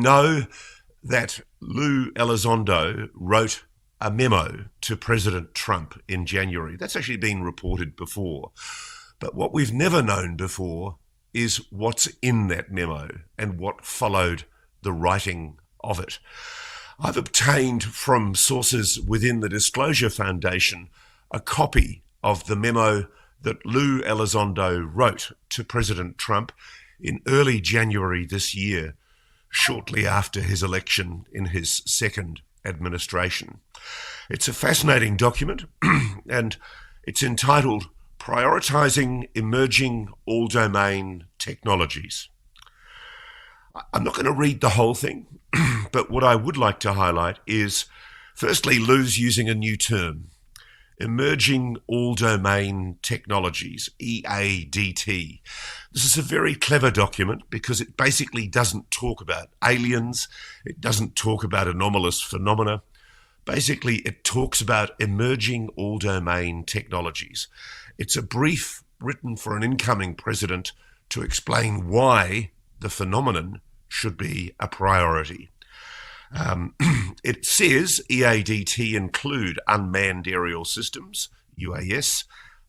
know that Lou Elizondo wrote a memo to President Trump in January. That's actually been reported before. But what we've never known before is what's in that memo and what followed the writing of it. I've obtained from sources within the Disclosure Foundation a copy of the memo that Lou Elizondo wrote to President Trump in early January this year, shortly after his election in his second administration. It's a fascinating document, and it's entitled Prioritizing Emerging All-Domain Technologies. I'm not going to read the whole thing, but what I would like to highlight is, firstly, Lou's using a new term, Emerging All-Domain Technologies, EADT. This is a very clever document because it basically doesn't talk about aliens, it doesn't talk about anomalous phenomena. Basically, it talks about emerging all-domain technologies. It's a brief written for an incoming president to explain why the phenomenon should be a priority. It says EADT include unmanned aerial systems, UAS,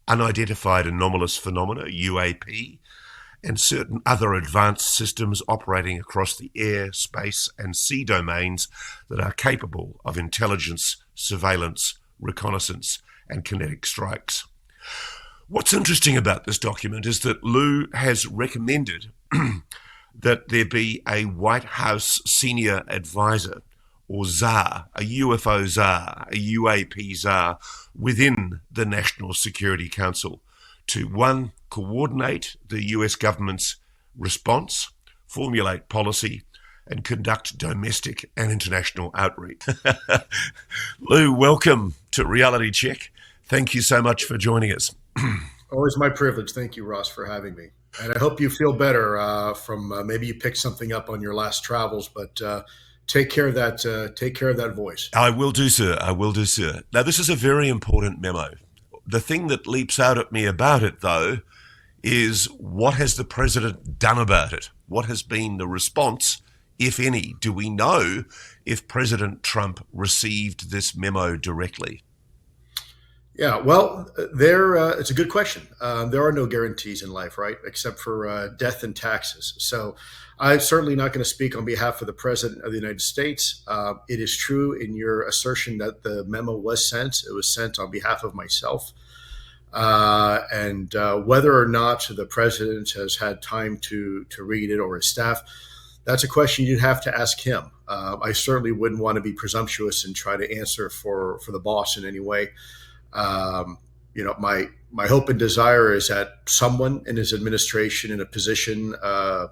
unidentified anomalous phenomena, UAP, and certain other advanced systems operating across the air, space, and sea domains that are capable of intelligence, surveillance, reconnaissance, and kinetic strikes. What's interesting about this document is that Lou has recommended that there be a White House senior advisor, or czar, a UFO czar, a UAP czar, within the National Security Council to, one, coordinate the US government's response, formulate policy, and conduct domestic and international outreach. Lou, welcome to Reality Check. Thank you so much for joining us. Always my privilege. Thank you, Ross, for having me. And I hope you feel better from maybe you picked something up on your last travels, but take care of that. Take care of that voice. I will do, sir. I will do, sir. Now, this is a very important memo. The thing that leaps out at me about it, though, is what has the president done about it? What has been the response, if any? Do we know if President Trump received this memo directly? Yeah, well, it's a good question. There are no guarantees in life, right, except for death and taxes. So I'm certainly not going to speak on behalf of the President of the United States. It is true in your assertion that the memo was sent. It was sent on behalf of myself. And whether or not the President has had time to read it or his staff, that's a question you'd have to ask him. I certainly wouldn't want to be presumptuous and try to answer for the boss in any way. My hope and desire is that someone in his administration in a position of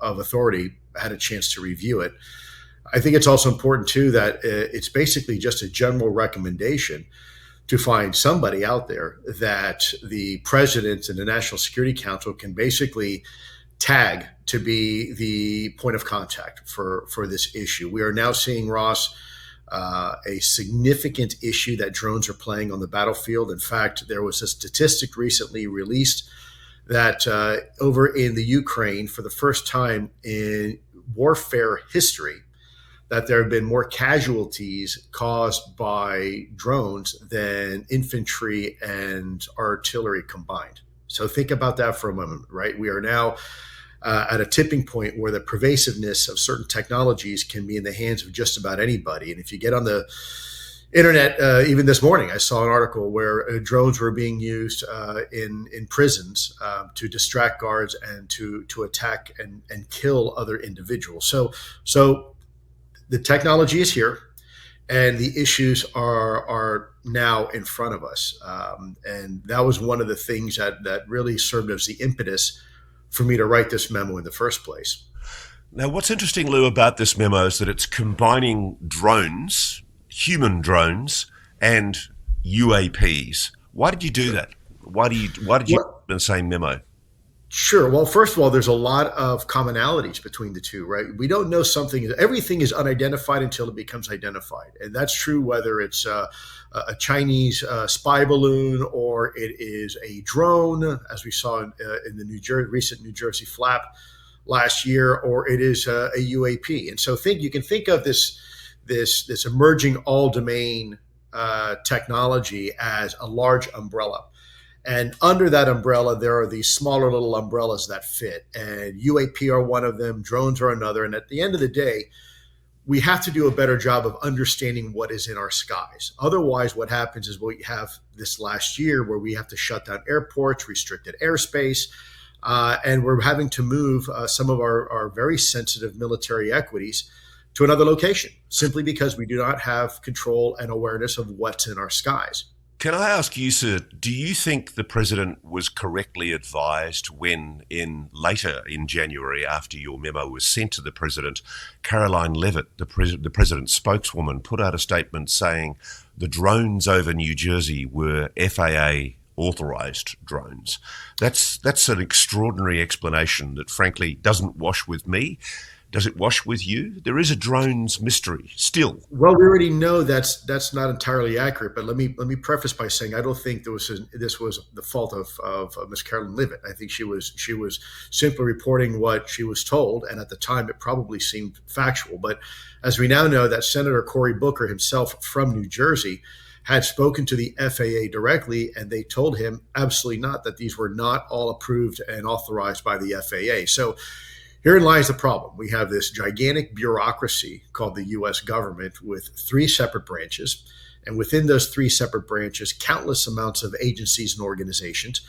authority had a chance to review it. I think it's also important, too, that it's basically just a general recommendation to find somebody out there that the president and the National Security Council can basically tag to be the point of contact for this issue. We are now seeing, Ross, a significant issue that drones are playing on the battlefield. In fact, there was a statistic recently released that over in the Ukraine, for the first time in warfare history, that there have been more casualties caused by drones than infantry and artillery combined. So think about that for a moment, right? We are now at a tipping point where the pervasiveness of certain technologies can be in the hands of just about anybody. And if you get on the internet, even this morning, I saw an article where drones were being used in prisons to distract guards and to attack and kill other individuals. So the technology is here, and the issues are now in front of us. And that was one of the things that really served as the impetus for me to write this memo in the first place. Now, what's interesting, Lou, about this memo is that it's combining drones, human drones, and UAPs. Why did you do that? Why did you put in the same memo? Sure. Well, first of all, there's a lot of commonalities between the two, right? We don't know something. Everything is unidentified until it becomes identified. And that's true whether it's a Chinese spy balloon or it is a drone, as we saw in the recent New Jersey flap. last year, or it is a UAP. And so you can think of this emerging all domain technology as a large umbrella. And under that umbrella, there are these smaller little umbrellas that fit. And UAP are one of them, drones are another. And at the end of the day, we have to do a better job of understanding what is in our skies. Otherwise, what happens is we have this last year where we have to shut down airports, restricted airspace, and we're having to move some of our very sensitive military equities to another location simply because we do not have control and awareness of what's in our skies. Can I ask you, sir, do you think the president was correctly advised when later in January, after your memo was sent to the president, Caroline Leavitt, the president's spokeswoman, put out a statement saying the drones over New Jersey were FAA authorized drones? That's an extraordinary explanation that frankly doesn't wash with me. Does it wash with you? There is a drones mystery still. Well, we already know that's not entirely accurate. But let me preface by saying I don't think this was the fault of Ms. Caroline Leavitt. I think she was simply reporting what she was told, and at the time it probably seemed factual. But as we now know, that Senator Cory Booker himself from New Jersey had spoken to the FAA directly, and they told him absolutely not, that these were not all approved and authorized by the FAA. So herein lies the problem. We have this gigantic bureaucracy called the U.S. government with three separate branches. And within those three separate branches, countless amounts of agencies and organizations.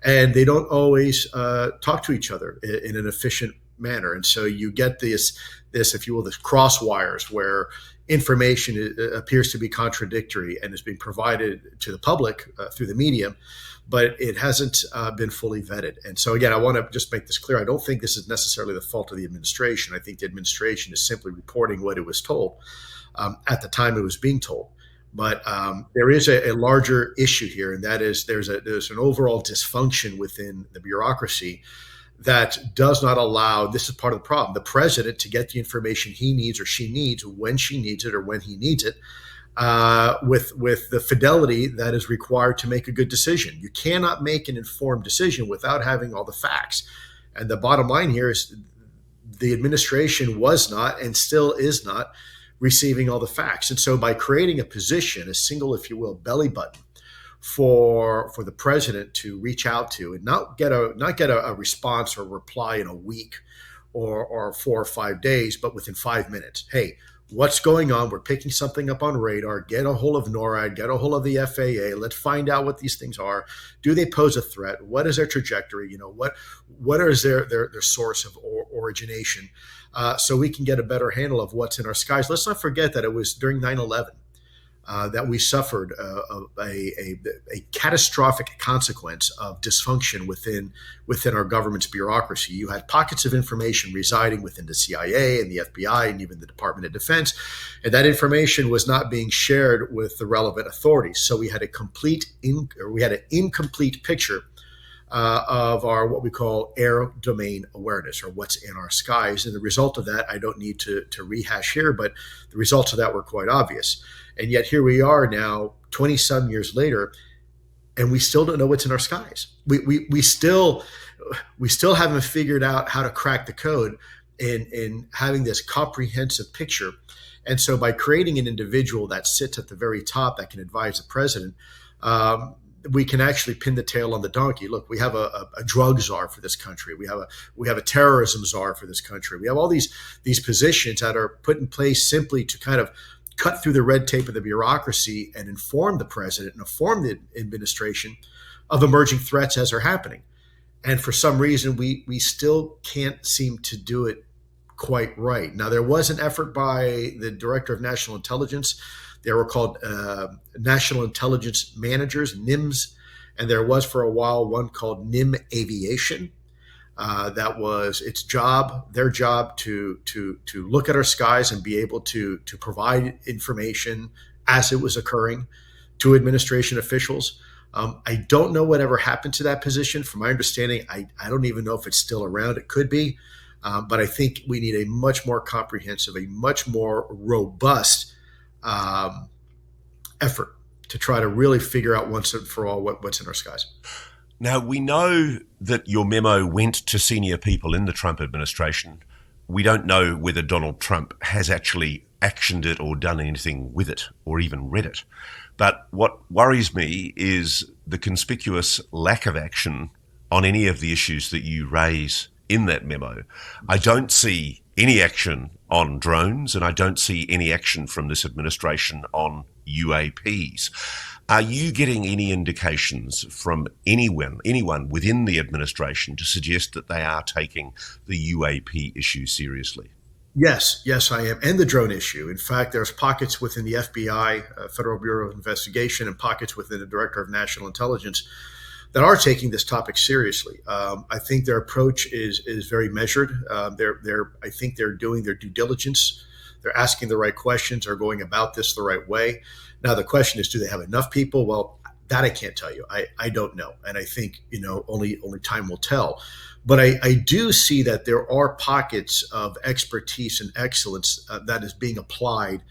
And they don't always talk to each other in an efficient manner. And so you get this, if you will, this cross wires where information appears to be contradictory and is being provided to the public through the media, but it hasn't been fully vetted. And so again, I want to just make this clear. I don't think this is necessarily the fault of the administration. I think the administration is simply reporting what it was told at the time it was being told. But there is a larger issue here, and that is there's an overall dysfunction within the bureaucracy that does not allow, this is part of the problem, the president to get the information he needs or she needs when she needs it or when he needs it, with the fidelity that is required to make a good decision. You cannot make an informed decision without having all the facts. And the bottom line here is the administration was not and still is not receiving all the facts. And so by creating a position, a single, if you will, belly button for the president to reach out to and not get a response or reply in a week or 4 or 5 days, but within 5 minutes. Hey, what's going on? We're picking something up on radar. Get a hold of NORAD, get a hold of the FAA. Let's find out what these things are. Do they pose a threat? What is their trajectory? What is their source of origination? So we can get a better handle of what's in our skies. Let's not forget that it was during 9/11 that we suffered a catastrophic consequence of dysfunction within our government's bureaucracy. You had pockets of information residing within the CIA and the FBI and even the Department of Defense, and that information was not being shared with the relevant authorities. So we had an incomplete picture of our what we call air domain awareness, or what's in our skies. And the result of that, I don't need to rehash here, but the results of that were quite obvious. And yet here we are now, 20-some years later, and we still don't know what's in our skies. We still haven't figured out how to crack the code in having this comprehensive picture. And so by creating an individual that sits at the very top that can advise the president, we can actually pin the tail on the donkey. Look, we have a drug czar for this country. We have a terrorism czar for this country. We have all these positions that are put in place simply to kind of cut through the red tape of the bureaucracy and inform the president and inform the administration of emerging threats as they're happening. And for some reason, we still can't seem to do it quite right. Now, there was an effort by the Director of National Intelligence. They were called National Intelligence Managers, NIMS, and there was for a while one called NIM Aviation. That was their job to look at our skies and be able to provide information as it was occurring to administration officials. I don't know whatever happened to that position. From my understanding, I don't even know if it's still around. It could be, but I think we need a much more comprehensive, a much more robust effort to try to really figure out once and for all what's in our skies. Now, we know that your memo went to senior people in the Trump administration. We don't know whether Donald Trump has actually actioned it or done anything with it or even read it. But what worries me is the conspicuous lack of action on any of the issues that you raise in that memo. I don't see any action on drones, and I don't see any action from this administration on UAPs. Are you getting any indications from anyone within the administration to suggest that they are taking the UAP issue seriously? Yes, I am. And the drone issue. In fact, there's pockets within the FBI, Federal Bureau of Investigation, and pockets within the Director of National Intelligence that are taking this topic seriously. I think their approach is very measured. I think they're doing their due diligence. They're asking the right questions. They're going about this the right way. Now, the question is, do they have enough people? Well, that I can't tell you. I don't know. And I think, only time will tell. But I do see that there are pockets of expertise and excellence that is being applied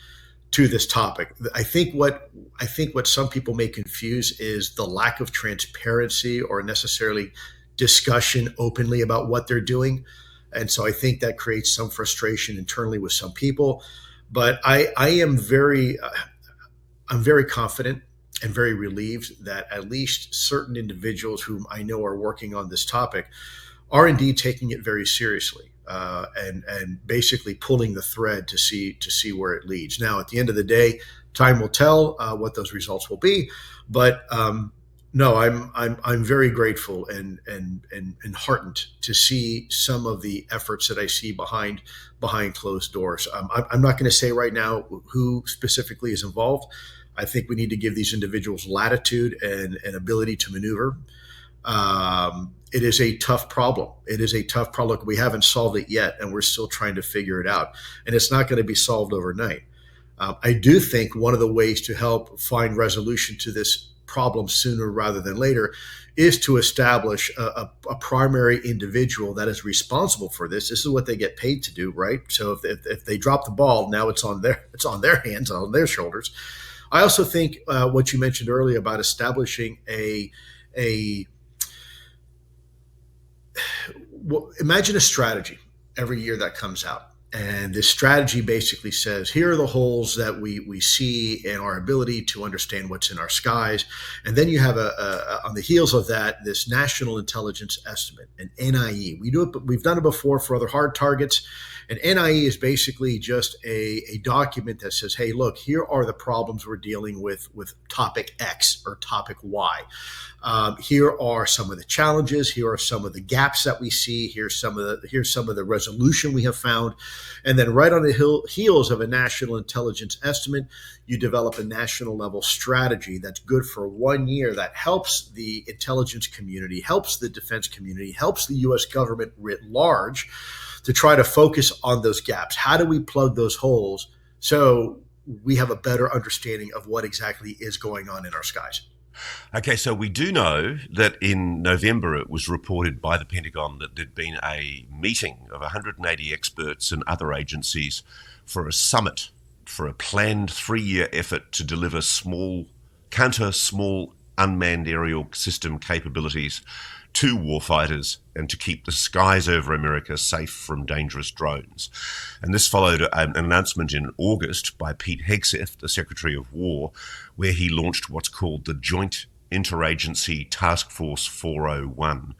to this topic. I think what some people may confuse is the lack of transparency or necessarily discussion openly about what they're doing. And so I think that creates some frustration internally with some people. But I'm very confident and very relieved that at least certain individuals whom I know are working on this topic are indeed taking it very seriously, and basically pulling the thread to see where it leads. Now, at the end of the day, time will tell what those results will be. But no, I'm very grateful and heartened to see some of the efforts that I see behind closed doors. I'm not going to say right now who specifically is involved. I think we need to give these individuals latitude and ability to maneuver. It is a tough problem. We haven't solved it yet, and we're still trying to figure it out. And it's not going to be solved overnight. I do think one of the ways to help find resolution to this problem sooner rather than later is to establish a primary individual that is responsible for this. This is what they get paid to do, right? So if they drop the ball, now it's on their hands, on their shoulders. I also think what you mentioned earlier about establishing imagine a strategy every year that comes out. And this strategy basically says, here are the holes that we see in our ability to understand what's in our skies. And then you have on the heels of that, this National Intelligence Estimate, an NIE. We've done it before for other hard targets. An NIE is basically just a document that says, hey, look, here are the problems we're dealing with topic X or topic Y. Here are some of the challenges. Here are some of the gaps that we see. Here's some of the resolution we have found. And then right on the heels of a national intelligence estimate, you develop a national level strategy that's good for 1 year that helps the intelligence community, helps the defense community, helps the U.S. government writ large to try to focus on those gaps. How do we plug those holes so we have a better understanding of what exactly is going on in our skies? Okay, so we do know that in November it was reported by the Pentagon that there'd been a meeting of 180 experts and other agencies for a summit, for a planned 3-year effort to deliver small unmanned aerial system capabilities to warfighters and to keep the skies over America safe from dangerous drones. And this followed an announcement in August by Pete Hegseth, the Secretary of War, where he launched what's called the Joint Interagency Task Force 401.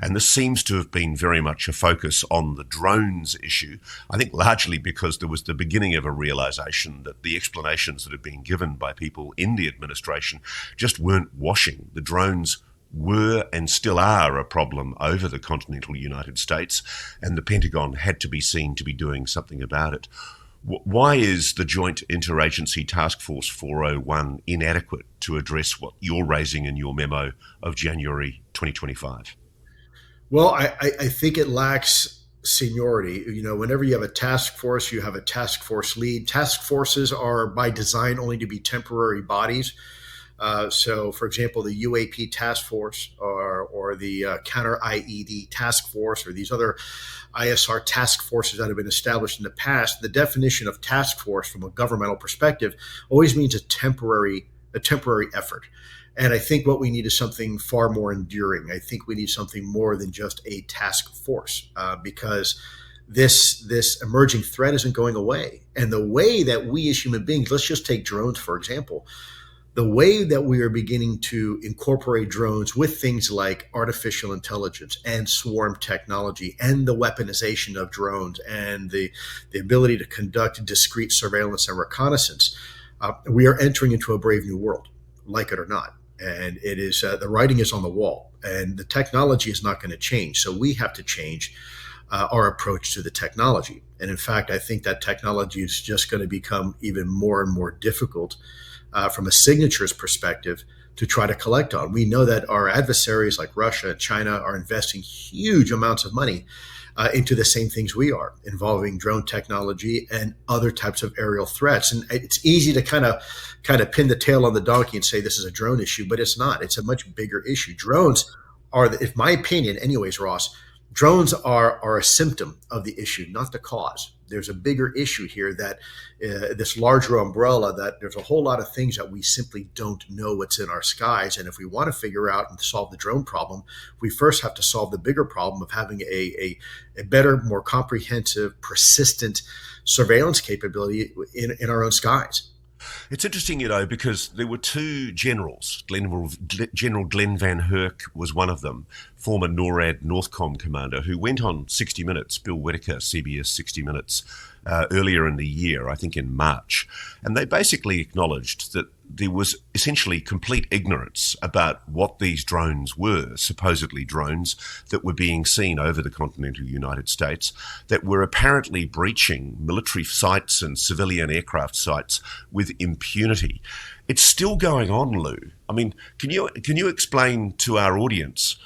And this seems to have been very much a focus on the drones issue, I think largely because there was the beginning of a realization that the explanations that had been given by people in the administration just weren't washing. The drones were and still are a problem over the continental United States, and the Pentagon had to be seen to be doing something about it. Why is the Joint Interagency Task Force 401 inadequate to address what you're raising in your memo of January 2025? Well, I think it lacks seniority. Whenever you have a task force, you have a task force lead. Task forces are by design only to be temporary bodies. So, for example, the UAP task force or the counter IED task force or these other ISR task forces that have been established in the past, the definition of task force from a governmental perspective always means a temporary effort. And I think what we need is something far more enduring. I think we need something more than just a task force, because this emerging threat isn't going away. And the way that we as human beings, let's just take drones, for example, the way that we are beginning to incorporate drones with things like artificial intelligence and swarm technology and the weaponization of drones and the ability to conduct discrete surveillance and reconnaissance, we are entering into a brave new world, like it or not. And it is the writing is on the wall, and the technology is not going to change. So we have to change our approach to the technology. And in fact, I think that technology is just going to become even more and more difficult from a signatures perspective to try to collect on. We know that our adversaries like Russia and China are investing huge amounts of money into the same things we are, involving drone technology and other types of aerial threats. And it's easy to kind of pin the tail on the donkey and say this is a drone issue, but it's not. It's a much bigger issue. Drones are, in my opinion, anyways, Ross, drones are a symptom of the issue, not the cause. There's a bigger issue here, that this larger umbrella, that there's a whole lot of things that we simply don't know what's in our skies. And if we want to figure out and solve the drone problem, we first have to solve the bigger problem of having a better, more comprehensive, persistent surveillance capability in our own skies. It's interesting, because there were two generals. General Glenn Van Herk was one of them, former NORAD Northcom commander, who went on 60 Minutes, Bill Whitaker, CBS 60 Minutes, earlier in the year, I think in March. And they basically acknowledged that there was essentially complete ignorance about what these drones were, supposedly drones that were being seen over the continental United States, that were apparently breaching military sites and civilian aircraft sites with impunity. It's still going on, Lou. I mean, can you explain to our audience,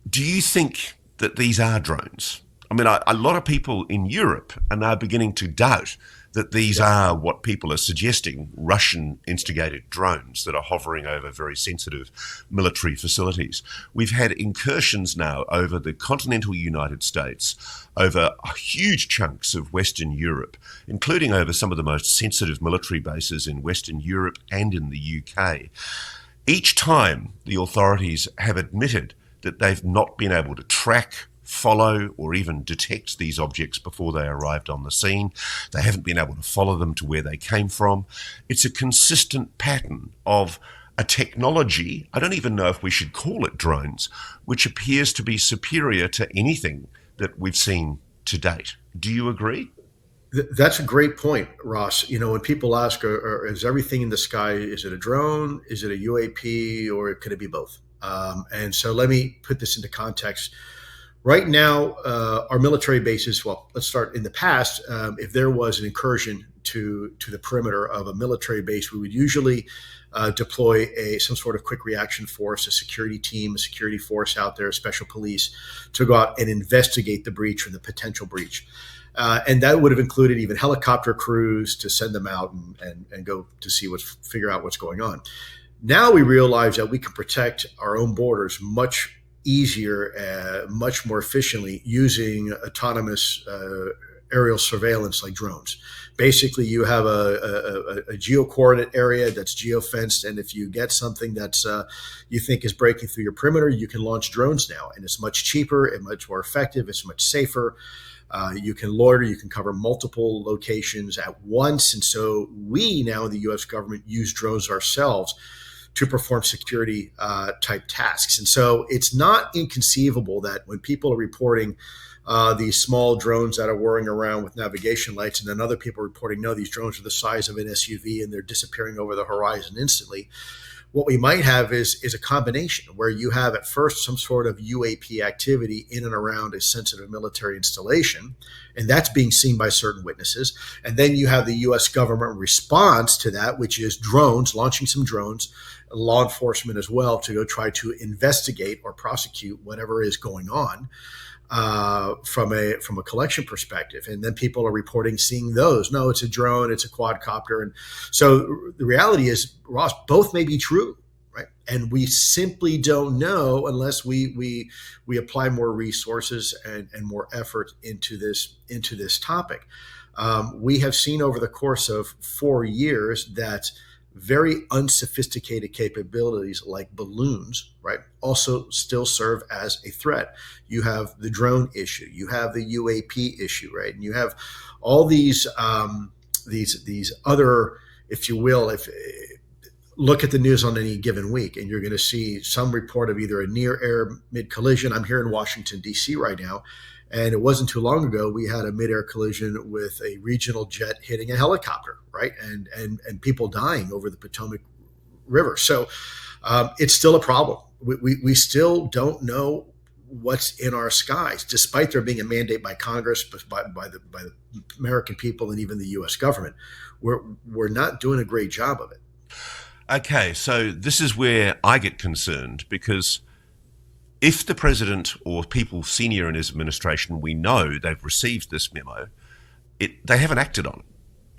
do you think that these are drones? I mean, a lot of people in Europe are now beginning to doubt that these are what people are suggesting, Russian-instigated drones that are hovering over very sensitive military facilities. We've had incursions now over the continental United States, over huge chunks of Western Europe, including over some of the most sensitive military bases in Western Europe and in the UK. Each time, the authorities have admitted that they've not been able to track, follow, or even detect these objects before they arrived on the scene. They haven't been able to follow them to where they came from. It's a consistent pattern of a technology, I don't even know if we should call it drones, which appears to be superior to anything that we've seen to date. Do you agree? That's a great point, Ross. When people ask, is everything in the sky, is it a drone, is it a UAP, or could it be both? And so let me put this into context. Right now, our military bases, well, let's start in the past. If there was an incursion to the perimeter of a military base, we would usually deploy some sort of quick reaction force, a security team, a security force out there, special police, to go out and investigate the breach or the potential breach. And that would have included even helicopter crews to send them out and go to figure out what's going on. Now we realize that we can protect our own borders much easier, much more efficiently using autonomous aerial surveillance like drones. Basically, you have a geo-coordinate area that's geo-fenced, and if you get something that you think is breaking through your perimeter, you can launch drones now, and it's much cheaper and much more effective. It's much safer. You can loiter, you can cover multiple locations at once, and so we now in the U.S. government use drones ourselves to perform security type tasks. And so it's not inconceivable that when people are reporting these small drones that are whirring around with navigation lights, and then other people are reporting, no, these drones are the size of an SUV and they're disappearing over the horizon instantly. What we might have is a combination where you have at first some sort of UAP activity in and around a sensitive military installation, and that's being seen by certain witnesses. And then you have the U.S. government response to that, which is drones, launching some drones, law enforcement as well, to go try to investigate or prosecute whatever is going on from a collection perspective. And then people are reporting seeing those. No, it's a drone, it's a quadcopter. And so the reality is, Ross, both may be true, right? And we simply don't know unless we apply more resources and more effort into this topic. We have seen over the course of 4 years that very unsophisticated capabilities like balloons, right, also still serve as a threat. You have the drone issue, you have the UAP issue, right, and you have all these other, if you will, if look at the news on any given week, and you're going to see some report of either a near air mid collision. I'm here in Washington, D.C. right now, and it wasn't too long ago we had a mid air collision with a regional jet hitting a helicopter, right, and people dying over the Potomac River. So it's still a problem. We still don't know what's in our skies, despite there being a mandate by Congress, by the American people, and even the U.S. government. We're not doing a great job of it. Okay, so this is where I get concerned, because if the president or people senior in his administration, we know they've received this memo, they haven't acted on it.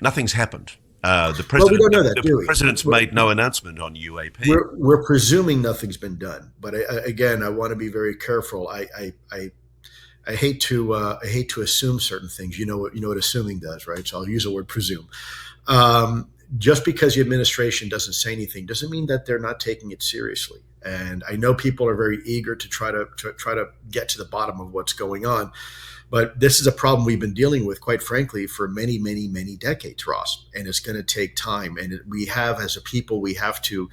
Nothing's happened. The president, we don't know that, do we? President's made no announcement on UAP. We're presuming nothing's been done, but again, I want to be very careful. I hate to assume certain things. You know what assuming does, right? So I'll use the word presume. Just because the administration doesn't say anything doesn't mean that they're not taking it seriously. And I know people are very eager to try to get to the bottom of what's going on, but this is a problem we've been dealing with, quite frankly, for many, many, many decades, Ross. And it's going to take time. And we have, as a people, we have to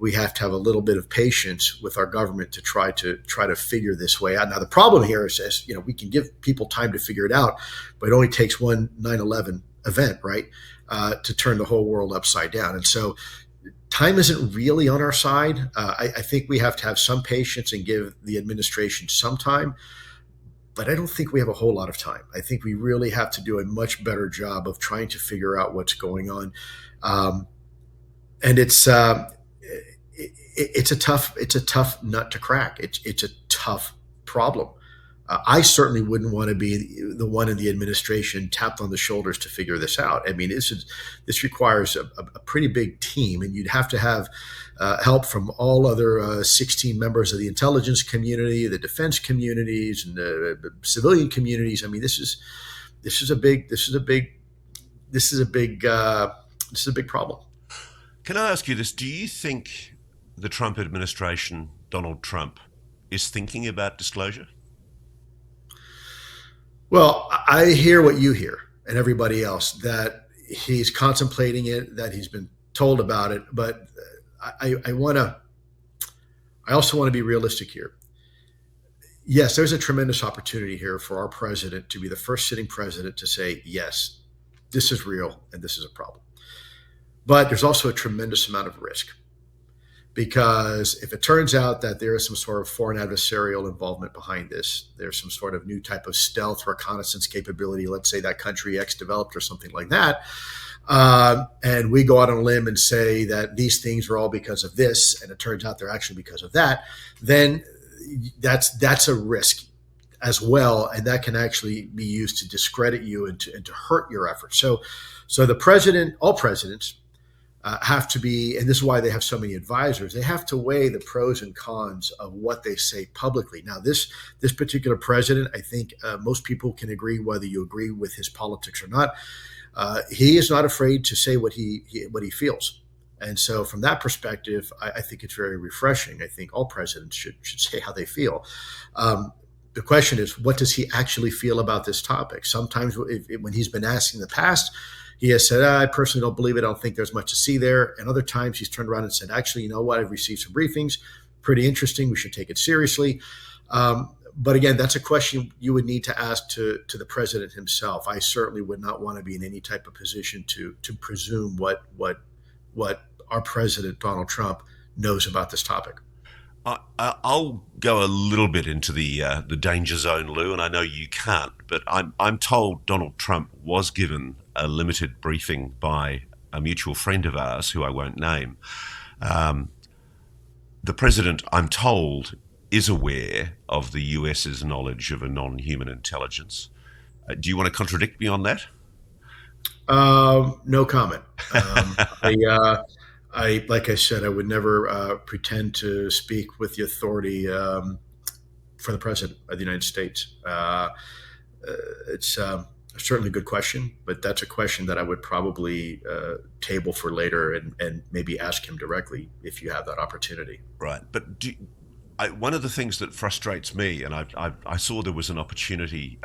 have a little bit of patience with our government to try to figure this way out. Now, the problem here is, we can give people time to figure it out, but it only takes one 9/11 event, right, to turn the whole world upside down. And so time isn't really on our side. I think we have to have some patience and give the administration some time, but I don't think we have a whole lot of time. I think we really have to do a much better job of trying to figure out what's going on. And it's a tough nut to crack. It's a tough problem. I certainly wouldn't want to be the one in the administration tapped on the shoulders to figure this out. I mean, this requires a pretty big team, and you'd have to have help from all other 16 members of the intelligence community, the defense communities, and the civilian communities. I mean, this is a big problem. Can I ask you this? Do you think the Trump administration, Donald Trump, is thinking about disclosure? Well, I hear what you hear and everybody else, that he's contemplating it, that he's been told about it. But I also want to be realistic here. Yes, there's a tremendous opportunity here for our president to be the first sitting president to say, yes, this is real and this is a problem. But there's also a tremendous amount of risk. Because if it turns out that there is some sort of foreign adversarial involvement behind this, there's some sort of new type of stealth reconnaissance capability, let's say that country X developed or something like that, and we go out on a limb and say that these things are all because of this, and it turns out they're actually because of that, then that's a risk as well, and that can actually be used to discredit you and to hurt your efforts. So the president, all presidents, have to be, and this is why they have so many advisors, they have to weigh the pros and cons of what they say publicly. Now, this particular president, I think most people can agree, whether you agree with his politics or not, he is not afraid to say what he feels. And so from that perspective, I think it's very refreshing. I think all presidents should say how they feel. The question is, what does he actually feel about this topic? Sometimes when he's been asked in the past, he has said, I personally don't believe it. I don't think there's much to see there. And other times he's turned around and said, actually, you know what? I've received some briefings. Pretty interesting. We should take it seriously. But again, that's a question you would need to ask to the president himself. I certainly would not want to be in any type of position to presume what our president, Donald Trump, knows about this topic. I'll go a little bit into the danger zone, Lou, and I know you can't, but I'm told Donald Trump was given a limited briefing by a mutual friend of ours, who I won't name. The president, I'm told, is aware of the US's knowledge of a non-human intelligence. Do you want to contradict me on that? No comment. Like I said, I would never pretend to speak with the authority for the president of the United States. Certainly a good question, but that's a question that I would probably table for later and maybe ask him directly if you have that opportunity. Right. But one of the things that frustrates me, and I saw there was an opportunity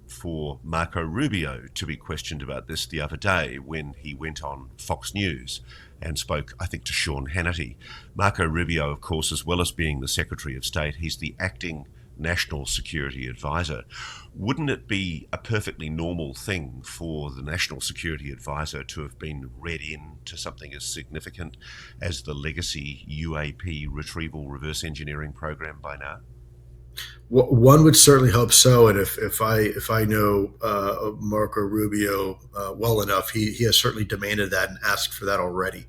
for Marco Rubio to be questioned about this the other day when he went on Fox News and spoke, I think, to Sean Hannity. Marco Rubio, of course, as well as being the Secretary of State, he's the acting National Security Advisor. Wouldn't it be a perfectly normal thing for the National Security Advisor to have been read in to something as significant as the legacy UAP retrieval reverse engineering program by now? One would certainly hope so, and if I know Marco Rubio well enough, he has certainly demanded that and asked for that already,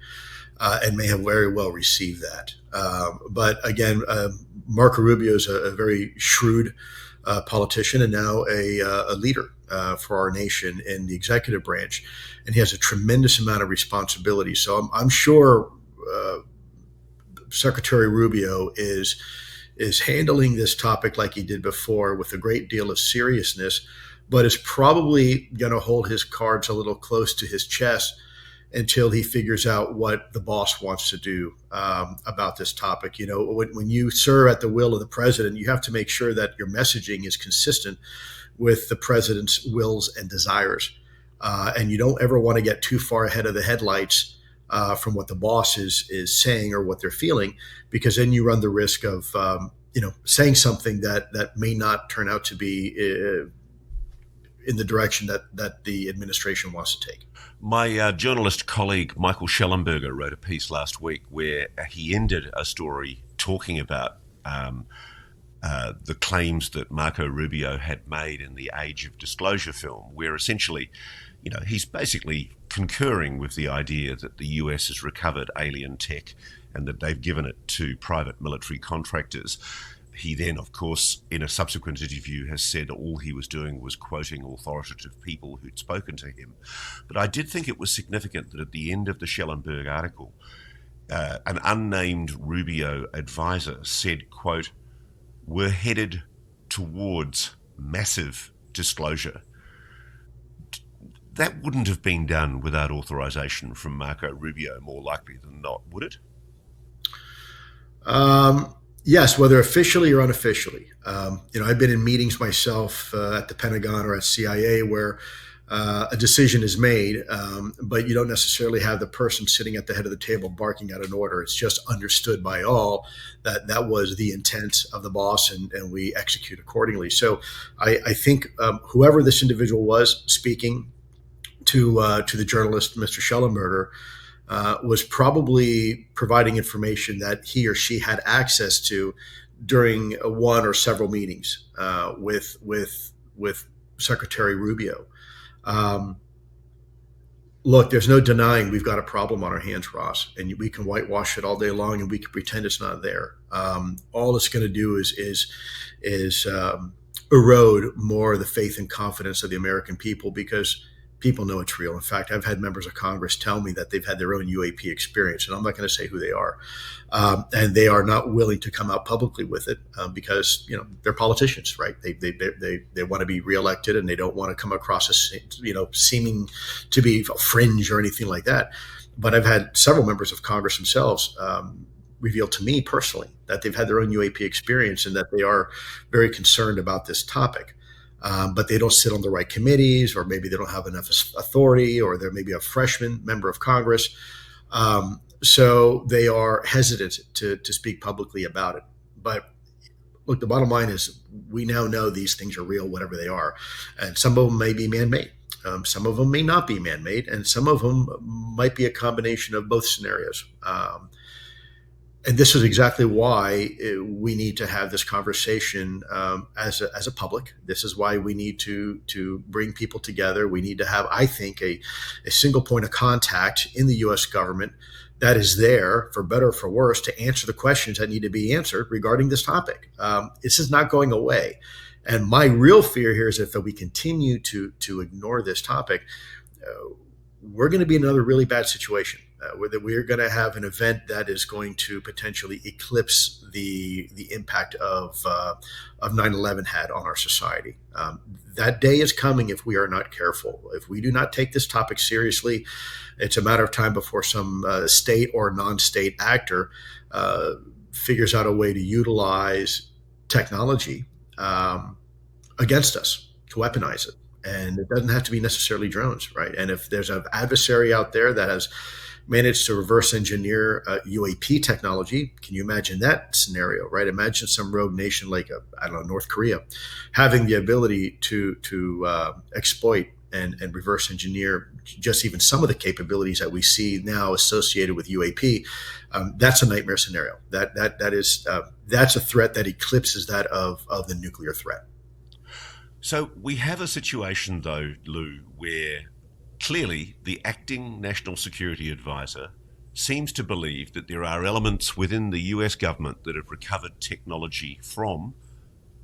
and may have very well received that. But again, Marco Rubio is a very shrewd politician and now a leader for our nation in the executive branch, and he has a tremendous amount of responsibility. So I'm sure Secretary Rubio is handling this topic like he did before with a great deal of seriousness, but is probably going to hold his cards a little close to his chest until he figures out what the boss wants to do about this topic. You know, when you serve at the will of the president, you have to make sure that your messaging is consistent with the president's wills and desires. And you don't ever want to get too far ahead of the headlights from what the boss is saying or what they're feeling, because then you run the risk of saying something that may not turn out to be in the direction that the administration wants to take. My journalist colleague Michael Schellenberger wrote a piece last week where he ended a story talking about the claims that Marco Rubio had made in the Age of Disclosure film, where essentially, he's basically concurring with the idea that the US has recovered alien tech and that they've given it to private military contractors. He then, of course, in a subsequent interview has said all he was doing was quoting authoritative people who'd spoken to him. But I did think it was significant that at the end of the Schellenberg article, an unnamed Rubio advisor said, quote, "We're headed towards massive disclosure." That wouldn't have been done without authorization from Marco Rubio, more likely than not, would it? Yes, whether officially or unofficially. I've been in meetings myself at the Pentagon or at CIA where a decision is made, but you don't necessarily have the person sitting at the head of the table barking out an order. It's just understood by all that that was the intent of the boss, and we execute accordingly. So I think whoever this individual was speaking to the journalist, Mr. Schellenberger, was probably providing information that he or she had access to during one or several meetings with Secretary Rubio. Look, there's no denying we've got a problem on our hands, Ross, and we can whitewash it all day long, and we can pretend it's not there. All it's going to do is erode more of the faith and confidence of the American people, because people know it's real. In fact, I've had members of Congress tell me that they've had their own UAP experience, and I'm not going to say who they are. And they are not willing to come out publicly with it because, they're politicians, right? They want to be reelected, and they don't want to come across as, seeming to be fringe or anything like that. But I've had several members of Congress themselves reveal to me personally that they've had their own UAP experience and that they are very concerned about this topic. But they don't sit on the right committees, or maybe they don't have enough authority, or they're maybe a freshman member of Congress. So they are hesitant to speak publicly about it. But look, the bottom line is we now know these things are real, whatever they are. And some of them may be man-made. Some of them may not be man-made. And some of them might be a combination of both scenarios. And this is exactly why we need to have this conversation as a public. This is why we need to bring people together. We need to have, I think, a single point of contact in the U.S. government that is there, for better or for worse, to answer the questions that need to be answered regarding this topic. This is not going away. And my real fear here is if we continue to ignore this topic, we're going to be in another really bad situation. Where we're going to have an event that is going to potentially eclipse the impact of 9/11 had on our society. That day is coming if we are not careful. If we do not take this topic seriously, it's a matter of time before some state or non-state actor figures out a way to utilize technology against us, to weaponize it. And it doesn't have to be necessarily drones, right? And if there's an adversary out there that has managed to reverse engineer UAP technology, can you imagine that scenario, right? Imagine some rogue nation like, I don't know, North Korea, having the ability to exploit and reverse engineer just even some of the capabilities that we see now associated with UAP. That's a nightmare scenario. That's a threat that eclipses that of the nuclear threat. So we have a situation, though, Lou, where clearly the acting National Security Advisor seems to believe that there are elements within the US government that have recovered technology from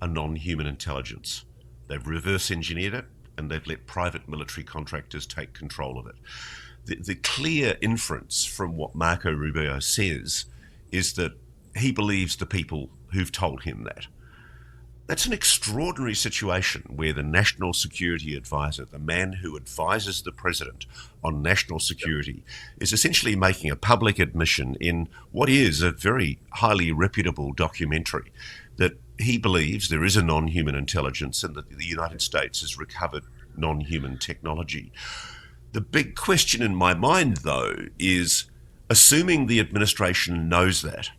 a non-human intelligence. They've reverse engineered it and they've let private military contractors take control of it. The clear inference from what Marco Rubio says is that he believes the people who've told him that. That's an extraordinary situation where the National Security Advisor, the man who advises the president on national security, is essentially making a public admission in what is a very highly reputable documentary that he believes there is a non-human intelligence and that the United States has recovered non-human technology. The big question in my mind, though, is assuming the administration knows that,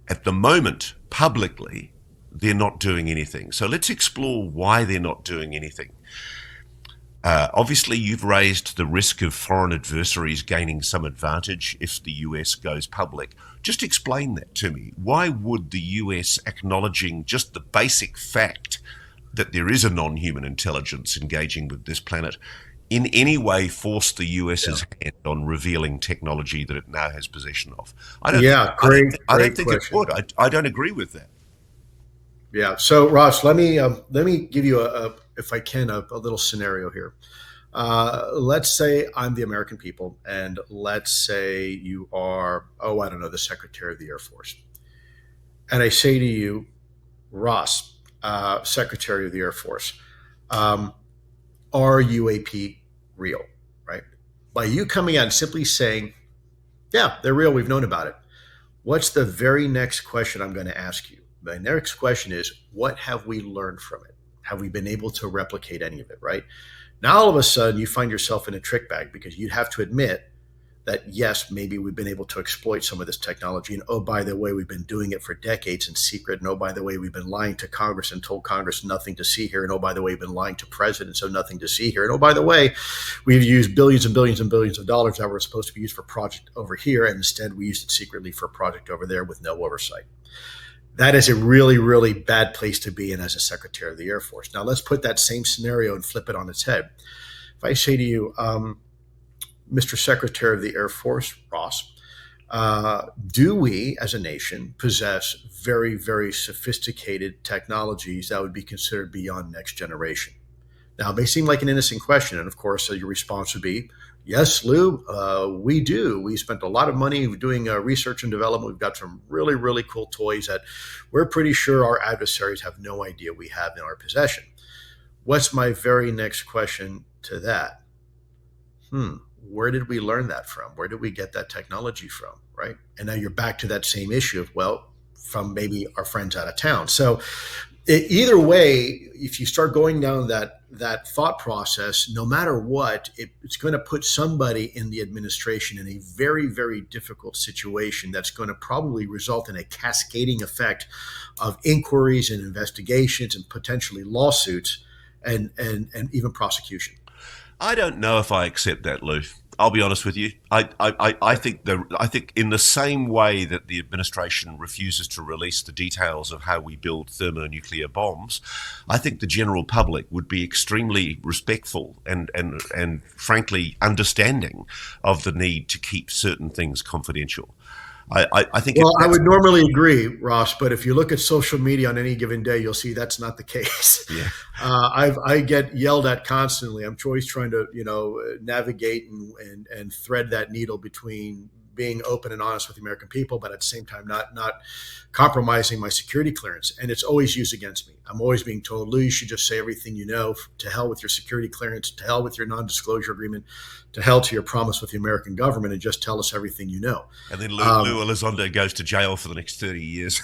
at the moment, publicly, they're not doing anything. So let's explore why they're not doing anything. Obviously, you've raised the risk of foreign adversaries gaining some advantage if the US goes public. Just explain that to me. Why would the US, acknowledging just the basic fact that there is a non-human intelligence engaging with this planet, in any way force the US's hand on revealing technology that it now has possession of? I don't think it would. I don't agree with that. Yeah. So Ross, let me give you if I can, a little scenario here. Let's say I'm the American people, and let's say you are, I don't know, the Secretary of the Air Force, and I say to you, Ross, Secretary of the Air Force, are UAP real? Right? By you coming out and simply saying, yeah, they're real, we've known about it. What's the very next question I'm going to ask you? The next question is, what have we learned from it? Have we been able to replicate any of it, right? Now, all of a sudden, you find yourself in a trick bag because you'd have to admit that, yes, maybe we've been able to exploit some of this technology. And, oh, by the way, we've been doing it for decades in secret. And, oh, by the way, we've been lying to Congress and told Congress nothing to see here. And, oh, by the way, we've been lying to presidents, so nothing to see here. And, oh, by the way, we've used billions and billions and billions of dollars that were supposed to be used for a project over here. And instead, we used it secretly for a project over there with no oversight. That is a really, really bad place to be in as a Secretary of the Air Force. Now, let's put that same scenario and flip it on its head. If I say to you, Mr. Secretary of the Air Force, Ross, do we as a nation possess very, very sophisticated technologies that would be considered beyond next generation? Now, it may seem like an innocent question. And of course, your response would be, yes, Lou, we do. We spent a lot of money doing research and development. We've got some really, really cool toys that we're pretty sure our adversaries have no idea we have in our possession. What's my very next question to that? Where did we learn that from? Where did we get that technology from, right? And now you're back to that same issue of, well, from maybe our friends out of town. So either way, if you start going down that thought process, no matter what, it's going to put somebody in the administration in a very, very difficult situation that's going to probably result in a cascading effect of inquiries and investigations and potentially lawsuits and even prosecution. I don't know if I accept that, Lou. I'll be honest with you. I think in the same way that the administration refuses to release the details of how we build thermonuclear bombs, I think the general public would be extremely respectful and frankly understanding of the need to keep certain things confidential. I think Well, I that's, would normally agree, Ross, but if you look at social media on any given day, you'll see that's not the case. yeah. I get yelled at constantly. I'm always trying to navigate and thread that needle between being open and honest with the American people, but at the same time not compromising my security clearance. And it's always used against me. I'm always being told, Lou, you should just say everything you know. To hell with your security clearance. To hell with your non-disclosure agreement. To hell to your promise with the American government, and just tell us everything you know. And then Lou Elizondo goes to jail for the next 30 years.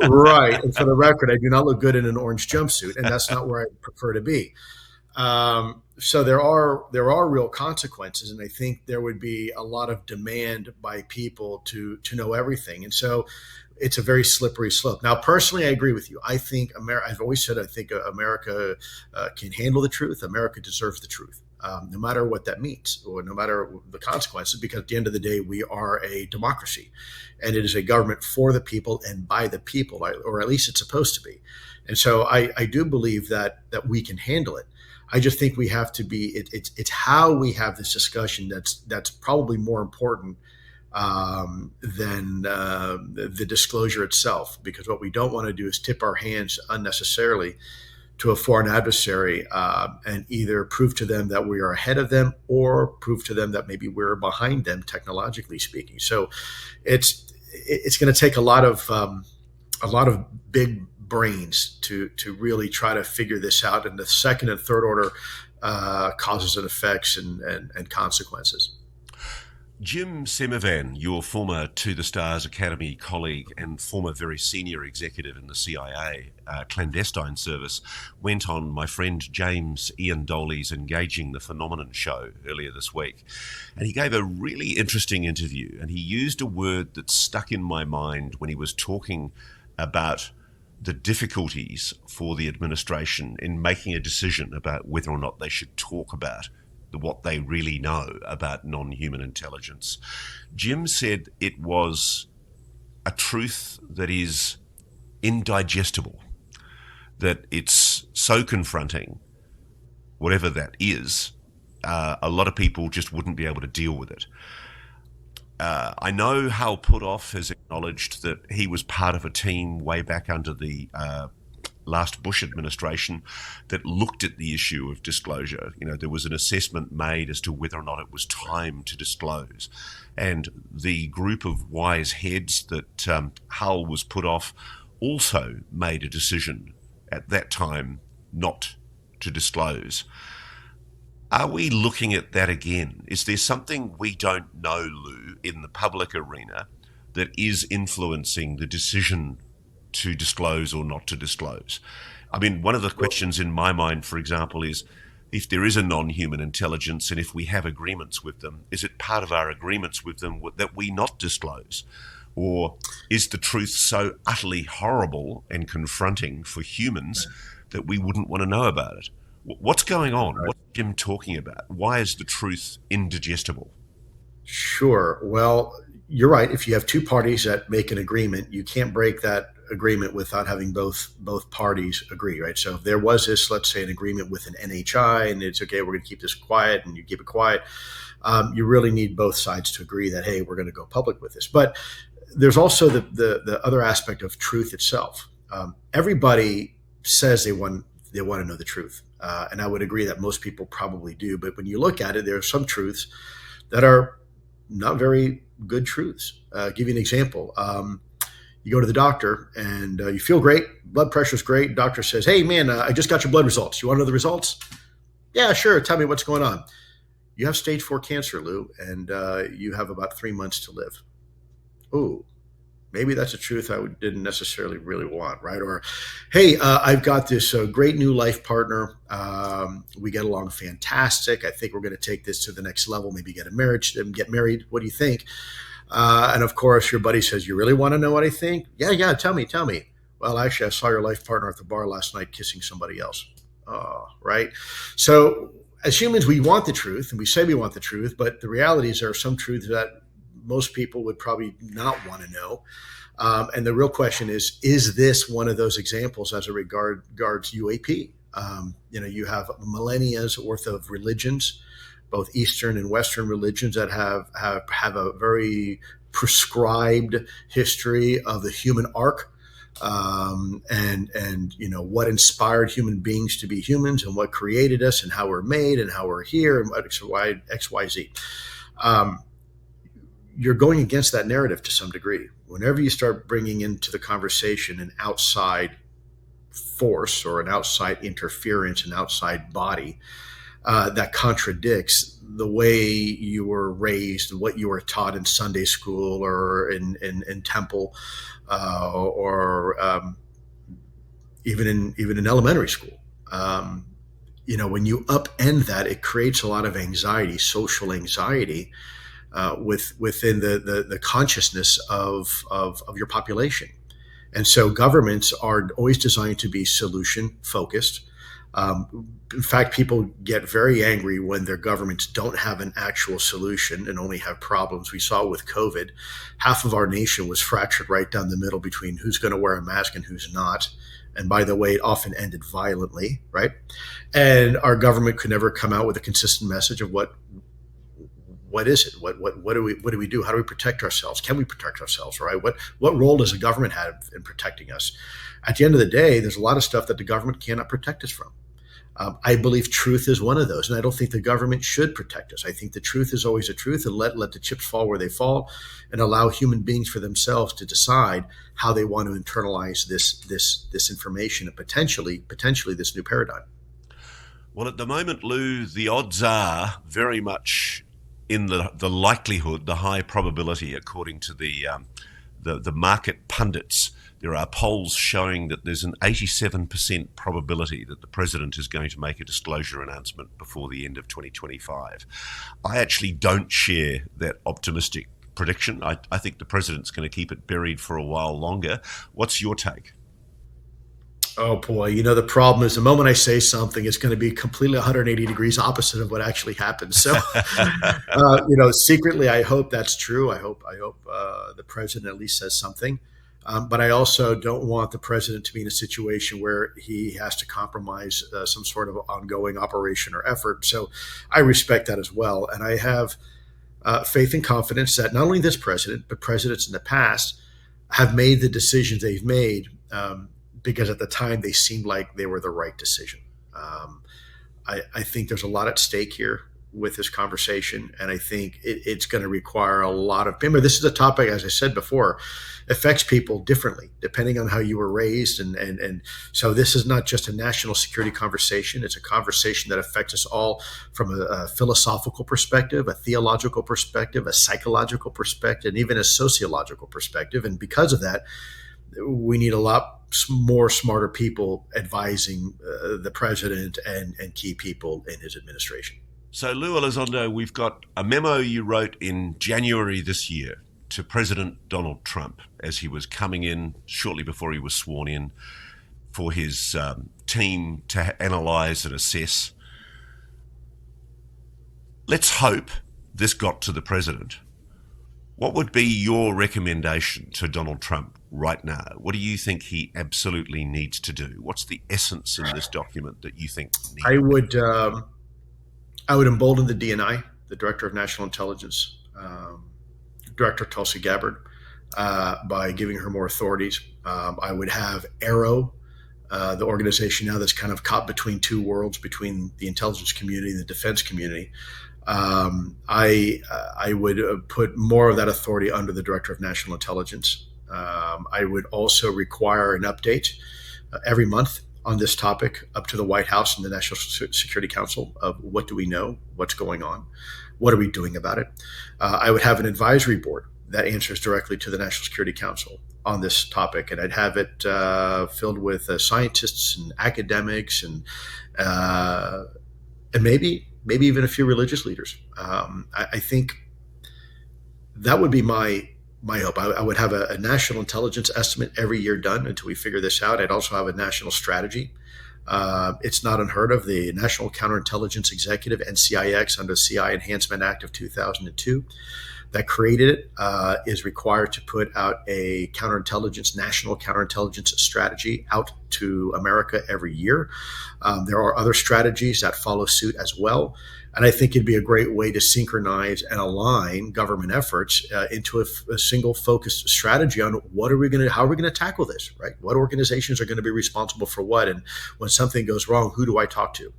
Right. And for the record, I do not look good in an orange jumpsuit, and that's not where I prefer to be. So there are real consequences, and I think there would be a lot of demand by people to know everything, and so it's a very slippery slope. Now, personally, I agree with you. I think I've always said I think America can handle the truth. America deserves the truth, no matter what that means, or no matter the consequences. Because at the end of the day, we are a democracy, and it is a government for the people and by the people, or at least it's supposed to be. And so I do believe that we can handle it. I just think we have to be. It's how we have this discussion that's probably more important than the disclosure itself. Because what we don't want to do is tip our hands unnecessarily to a foreign adversary and either prove to them that we are ahead of them, or prove to them that maybe we're behind them, technologically speaking. So it's going to take a lot of big brains to really try to figure this out, and the second and third order causes and effects and consequences. Jim Semivan, your former To the Stars Academy colleague and former very senior executive in the CIA clandestine service, went on my friend James Ian Doley's Engaging the Phenomenon show earlier this week. And he gave a really interesting interview, and he used a word that stuck in my mind when he was talking about the difficulties for the administration in making a decision about whether or not they should talk about what they really know about non-human intelligence. Jim said it was a truth that is indigestible, that it's so confronting, whatever that is, a lot of people just wouldn't be able to deal with it. I know Hal Puthoff has acknowledged that he was part of a team way back under the last Bush administration that looked at the issue of disclosure. You know, there was an assessment made as to whether or not it was time to disclose. And the group of wise heads that Hull was put off also made a decision at that time not to disclose. Are we looking at that again? Is there something we don't know, Lou, in the public arena that is influencing the decision to disclose or not to disclose? I mean, one of the questions in my mind, for example, is if there is a non-human intelligence and if we have agreements with them, is it part of our agreements with them that we not disclose? Or is the truth so utterly horrible and confronting for humans that we wouldn't want to know about it? What's going on? What's Jim talking about? Why is the truth indigestible? Sure. Well, you're right. If you have two parties that make an agreement, you can't break that agreement without having both parties agree, right? So if there was this, let's say, an agreement with an NHI, and it's okay, we're going to keep this quiet, and you keep it quiet, you really need both sides to agree that, hey, we're going to go public with this. But there's also the other aspect of truth itself. Everybody says they want to know the truth, and I would agree that most people probably do. But when you look at it, there are some truths that are not very good truths. Give you an example. You go to the doctor and you feel great. Blood pressure's great. Doctor says, hey, man, I just got your blood results. You want to know the results? Yeah, sure. Tell me what's going on. You have stage 4 cancer, Lou, and you have about 3 months to live. Ooh, maybe that's a truth I didn't necessarily really want, right? Or, hey, I've got this great new life partner. We get along fantastic. I think we're going to take this to the next level, maybe get married. What do you think? And of course, your buddy says, you really want to know what I think? Yeah, tell me. Well, actually, I saw your life partner at the bar last night kissing somebody else. Right? So as humans, we want the truth, and we say we want the truth, but the reality is there are some truths that most people would probably not want to know. And the real question is this one of those examples as it regards UAP? You have millennia's worth of religions, both Eastern and Western religions, that have a very prescribed history of the human arc, and what inspired human beings to be humans, and what created us, and how we're made, and how we're here, and what X, Y, Z. You're going against that narrative to some degree. Whenever you start bringing into the conversation an outside force or an outside interference, an outside body that contradicts the way you were raised, what you were taught in Sunday school or in temple, or even in elementary school. When you upend that, it creates a lot of anxiety, social anxiety, within the consciousness of your population. And so governments are always designed to be solution focused. In fact, people get very angry when their governments don't have an actual solution and only have problems. We saw with COVID, half of our nation was fractured right down the middle between who's going to wear a mask and who's not. And by the way, it often ended violently, right? And our government could never come out with a consistent message of what is it? What do we do? How do we protect ourselves? Can we protect ourselves, right? What role does the government have in protecting us? At the end of the day, there's a lot of stuff that the government cannot protect us from. I believe truth is one of those, and I don't think the government should protect us. I think the truth is always the truth, and let the chips fall where they fall, and allow human beings for themselves to decide how they want to internalize this information and potentially this new paradigm. Well, at the moment, Lou, the odds are very much in the likelihood, the high probability, according to the market pundits. There are polls showing that there's an 87% probability that the president is going to make a disclosure announcement before the end of 2025. I actually don't share that optimistic prediction. I think the president's going to keep it buried for a while longer. What's your take? Oh boy, the problem is the moment I say something, it's going to be completely 180 degrees opposite of what actually happens. So, secretly, I hope that's true. I hope the president at least says something. But I also don't want the president to be in a situation where he has to compromise some sort of ongoing operation or effort. So I respect that as well. And I have faith and confidence that not only this president, but presidents in the past have made the decisions they've made because at the time they seemed like they were the right decision. I think there's a lot at stake here with this conversation, and I think it's going to require a lot of. Remember, this is a topic, as I said before, affects people differently depending on how you were raised, and so this is not just a national security conversation. It's a conversation that affects us all from a philosophical perspective, a theological perspective, a psychological perspective, and even a sociological perspective. And because of that, we need a lot more smarter people advising the president and key people in his administration. So, Lou Elizondo, we've got a memo you wrote in January this year to President Donald Trump as he was coming in shortly before he was sworn in for his team to analyse and assess. Let's hope this got to the president. What would be your recommendation to Donald Trump right now? What do you think he absolutely needs to do? What's the essence in this document that you think needs? I would embolden the DNI, the Director of National Intelligence, Director Tulsi Gabbard, by giving her more authorities. I would have AARO, the organization now that's kind of caught between two worlds, between the intelligence community and the defense community. I would put more of that authority under the Director of National Intelligence. I would also require an update every month on this topic up to the White House and the National Security Council of what do we know, what's going on, what are we doing about it. I would have an advisory board that answers directly to the National Security Council on this topic, and I'd have it filled with scientists and academics and maybe even a few religious leaders. I think that would be my hope. I would have a national intelligence estimate every year done until we figure this out. I'd also have a national strategy. It's not unheard of. The National Counterintelligence Executive, NCIX, under the CI Enhancement Act of 2002, that created it is required to put out a national counterintelligence strategy out to America every year. There are other strategies that follow suit as well. And I think it'd be a great way to synchronize and align government efforts into a single focused strategy on how are we going to tackle this, right? What organizations are going to be responsible for what? And when something goes wrong, who do I talk to?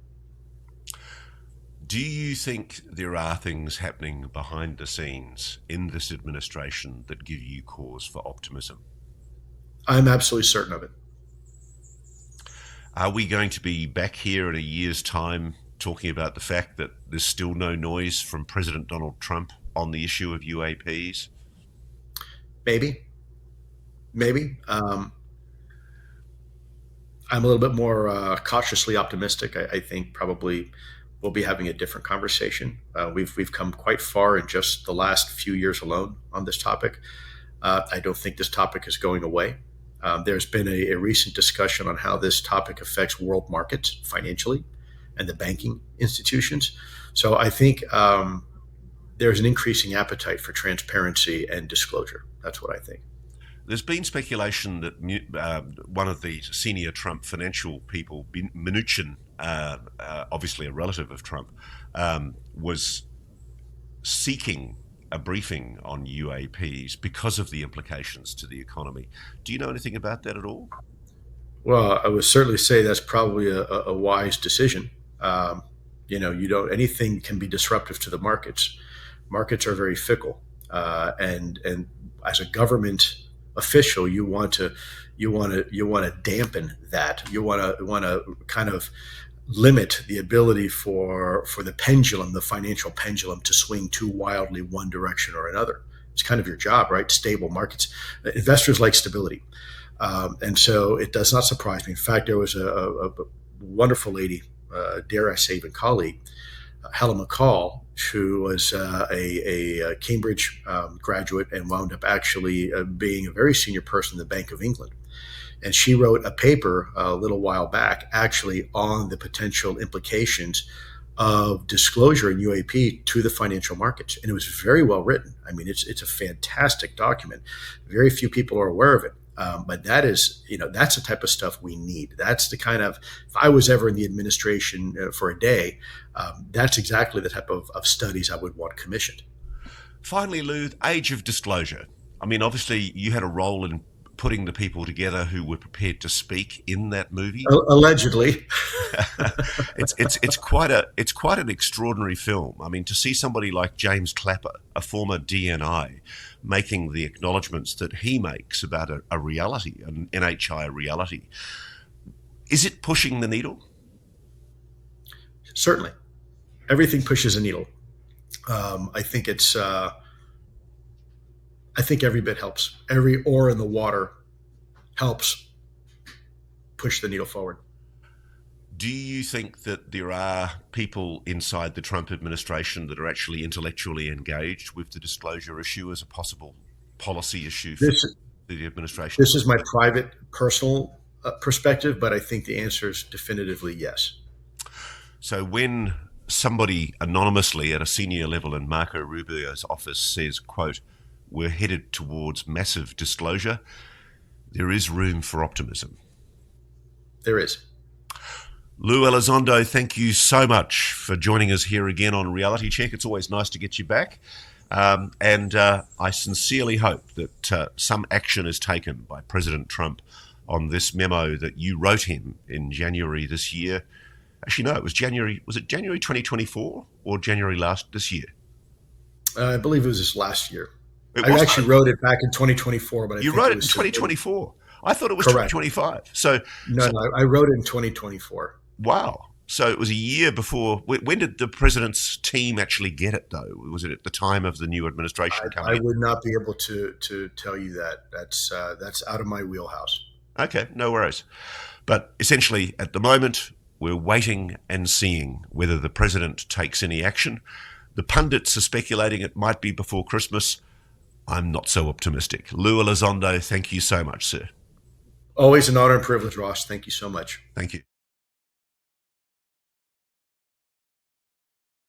Do you think there are things happening behind the scenes in this administration that give you cause for optimism? I'm absolutely certain of it. Are we going to be back here in a year's time talking about the fact that there's still no noise from President Donald Trump on the issue of UAPs? Maybe. I'm a little bit more cautiously optimistic. I think probably we'll be having a different conversation. We've come quite far in just the last few years alone on this topic. I don't think this topic is going away. There's been a recent discussion on how this topic affects world markets financially and the banking institutions. So I think there's an increasing appetite for transparency and disclosure. That's what I think. There's been speculation that one of the senior Trump financial people, Mnuchin, obviously a relative of Trump, was seeking a briefing on UAPs because of the implications to the economy. Do you know anything about that at all? Well, I would certainly say that's probably a wise decision. Anything can be disruptive to the markets. Markets are very fickle, and as a government official, you want to dampen that. You want to kind of limit the ability for the financial pendulum to swing too wildly one direction or another. It's kind of your job, right? Stable markets. Investors like stability. And so it does not surprise me. In fact, there was a wonderful lady, dare I say even colleague, Helen McCall, who was a Cambridge graduate and wound up actually being a very senior person in the Bank of England. And she wrote a paper a little while back actually on the potential implications of disclosure in UAP to the financial markets. And it was very well written. I mean, it's a fantastic document. Very few people are aware of it. But that's the type of stuff we need. That's the kind of, if I was ever in the administration for a day, that's exactly the type of studies I would want commissioned. Finally, Lou, age of disclosure. I mean, obviously you had a role in putting the people together who were prepared to speak in that movie. Allegedly. It's quite an extraordinary film. I mean, to see somebody like James Clapper, a former DNI, making the acknowledgements that he makes about a reality, an NHI reality, is it pushing the needle? Certainly. Everything pushes a needle. I think it's I think every bit helps. Every oar in the water helps push the needle forward. Do you think that there are people inside the Trump administration that are actually intellectually engaged with the disclosure issue as a possible policy issue for the administration? This is my private, personal perspective, but I think the answer is definitively yes. So when somebody anonymously at a senior level in Marco Rubio's office says, quote, "We're headed towards massive disclosure," there is room for optimism. There is. Lou Elizondo, thank you so much for joining us here again on Reality Check. It's always nice to get you back. And I sincerely hope that some action is taken by President Trump on this memo that you wrote him in January this year. Actually, no, it was January. Was it January 2024 or January this year? I believe it was this last year. I actually wrote it back in 2024, but you wrote it in 2024. I thought it was correct. 2025. So I wrote it in 2024. Wow. So it was a year before. When did the president's team actually get it, though? Was it at the time of the new administration coming in? I would not be able to tell you that. That's out of my wheelhouse. Okay, no worries. But essentially, at the moment, we're waiting and seeing whether the president takes any action. The pundits are speculating it might be before Christmas. I'm not so optimistic. Lou Elizondo, thank you so much, sir. Always an honor and privilege, Ross. Thank you so much. Thank you.